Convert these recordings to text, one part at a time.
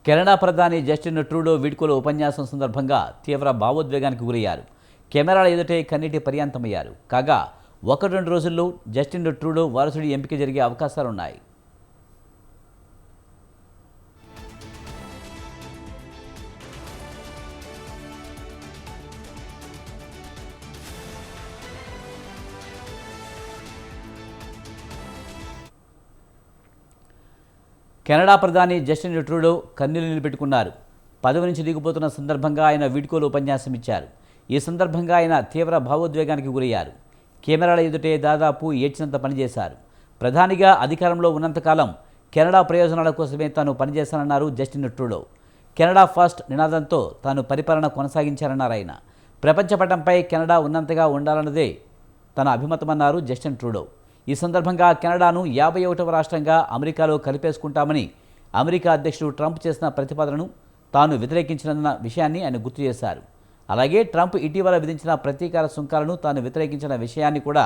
Canada ప్రధాని Justin Trudeau వీడ్కోలు ఉపన్యాసం సందర్భంగా తీవ్ర భావోద్వేగానికి గురయ్యారు. కెమెరాల ఎదుటే కన్నీటి పర్యాంతమయ్యారు. కాగా 1-2 రోజుల్లో జస్టిన్ ట్రూడో వారసుడి ఎంపిక జరిగే అవకాశాలున్నాయి. కెనడా ప్రధాని జస్టిన్ ట్రూడో కన్నీళ్లు నిలబెట్టుకున్నారు. పదవి నుంచి దిగిపోతున్న సందర్భంగా ఆయన వీడ్కోలు ఉపన్యాసం ఇచ్చారు. ఈ సందర్భంగా ఆయన తీవ్ర భావోద్వేగానికి గురయ్యారు. కెమెరాల ఎదుటే దాదాపు ఏడ్చినంత పనిచేశారు. ప్రధానిగా అధికారంలో ఉన్నంతకాలం కెనడా ప్రయోజనాల కోసమే తాను పనిచేశానన్నారు జస్టిన్ ట్రూడో. కెనడా ఫస్ట్ నినాదంతో తాను పరిపాలన కొనసాగించారన్నారు ఆయన. ప్రపంచ పటంపై కెనడా ఉన్నంతగా ఉండాలన్నదే తన అభిమతమన్నారు జస్టిన్ ట్రూడో. ఈ సందర్భంగా కెనడాను 51వ రాష్ట్రంగా అమెరికాలో కలిపేసుకుంటామని అమెరికా అధ్యక్షుడు ట్రంప్ చేసిన ప్రతిపాదనను తాను వ్యతిరేకించిన విషయాన్ని ఆయన గుర్తు చేశారు. అలాగే ట్రంప్ ఇటీవల విధించిన ప్రతీకార సుంకాలను తాను వ్యతిరేకించిన విషయాన్ని కూడా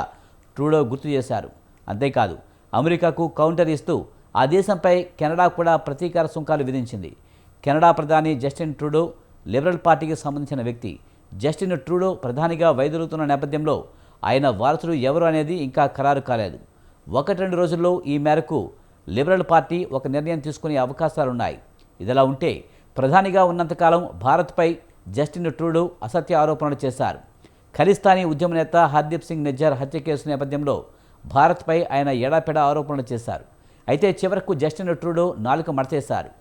ట్రూడో గుర్తు చేశారు. అంతేకాదు, అమెరికాకు కౌంటర్ ఇస్తూ ఆ దేశంపై కెనడా కూడా ప్రతీకార సుంకాలు విధించింది. కెనడా ప్రధాని జస్టిన్ ట్రూడో లిబరల్ పార్టీకి సంబంధించిన వ్యక్తి. జస్టిన్ ట్రూడో ప్రధానిగా వైదొలుగుతున్న నేపథ్యంలో ఆయన వారసుడు ఎవరు అనేది ఇంకా ఖరారు కాలేదు. 1-2 రోజుల్లో ఈ మేరకు లిబరల్ పార్టీ ఒక నిర్ణయం తీసుకునే అవకాశాలున్నాయి. ఇదిలా ఉంటే ప్రధానిగా ఉన్నంతకాలం భారత్పై జస్టిన్ ట్రూడో అసత్య ఆరోపణలు చేశారు. ఖలిస్తానీ ఉద్యమ నేత హర్దీప్ సింగ్ నిజ్జర్ హత్య కేసు నేపథ్యంలో భారత్పై ఆయన ఎడాపెడా ఆరోపణలు చేశారు. అయితే చివరకు జస్టిన్ ట్రూడో నాలుక మడతేశారు.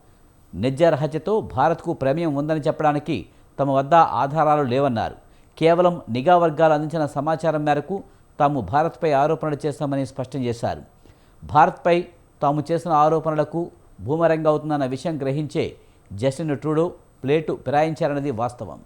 నిజ్జర్ హత్యతో భారత్కు ప్రమేయం ఉందని చెప్పడానికి తమ వద్ద ఆధారాలు లేవన్నారు. కేవలం నిఘా వర్గాలు అందించిన సమాచారం మేరకు తాము భారత్పై ఆరోపణలు చేశామని స్పష్టం చేశారు. భారత్పై తాము చేసిన ఆరోపణలకు బూమరంగ్ అవుతుందన్న విషయం గ్రహించే జస్టిన్ ట్రూడో ప్లేటు ఫిరాయించారన్నది వాస్తవం.